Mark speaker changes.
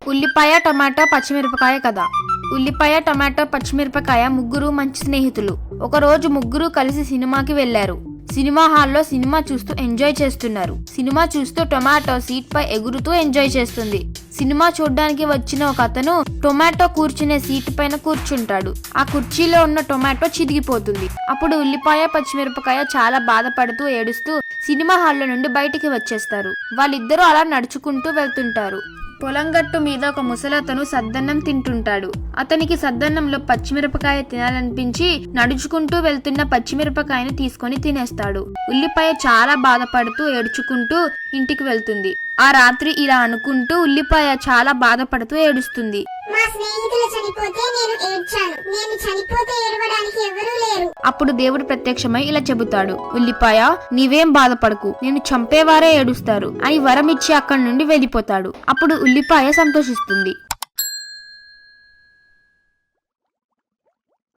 Speaker 1: ఉల్లిపాయ, టమాటో, పచ్చిమిరపకాయ కథ. ఉల్లిపాయ, టమాటో, పచ్చిమిరపకాయ ముగ్గురు మంచి స్నేహితులు. ఒకరోజు ముగ్గురు కలిసి సినిమాకి వెళ్లారు. సినిమా హాల్లో సినిమా చూస్తూ ఎంజాయ్ చేస్తున్నారు. సినిమా చూస్తూ టొమాటో సీట్ పై ఎగురుతూ ఎంజాయ్ చేస్తుంది. సినిమా చూడ్డానికి వచ్చిన ఒక అతను టొమాటో కూర్చునే సీటు పైన కూర్చుంటాడు. ఆ కుర్చీలో ఉన్న టొమాటో చిరిగిపోతుంది. అప్పుడు ఉల్లిపాయ, పచ్చిమిరపకాయ చాలా బాధపడుతూ ఏడుస్తూ సినిమా హాల్లో నుండి బయటికి వచ్చేస్తారు. వాళ్ళిద్దరూ అలా నడుచుకుంటూ వెళ్తుంటారు. పొలం గట్టు మీద ఒక ముసలతను సద్దన్నం తింటుంటాడు. అతనికి సద్దన్నంలో పచ్చిమిరపకాయ తినాలనిపించి నడుచుకుంటూ వెళ్తున్న పచ్చిమిరపకాయను తీసుకొని తినేస్తాడు. ఉల్లిపాయ చాలా బాధపడుతూ ఏడ్చుకుంటూ ఇంటికి వెళ్తుంది. ఆ రాత్రి ఇలా అనుకుంటూ ఉల్లిపాయ చాలా బాధపడుతూ ఏడుస్తుంది.
Speaker 2: మా స్నేహితులు చనిపోతే నేను ఏడ్చాను. నేను చనిపోతే ఏడవడానికి ఎవరూ లేరు.
Speaker 1: అప్పుడు దేవుడు ప్రత్యక్షమై ఇలా చెబుతాడు, ఉల్లిపాయ నీవేం బాధపడకు, నేను చంపేవారే ఏడుస్తారు అని వరం ఇచ్చి అక్కడి నుండి వెళ్ళిపోతాడు. అప్పుడు ఉల్లిపాయ సంతోషిస్తుంది.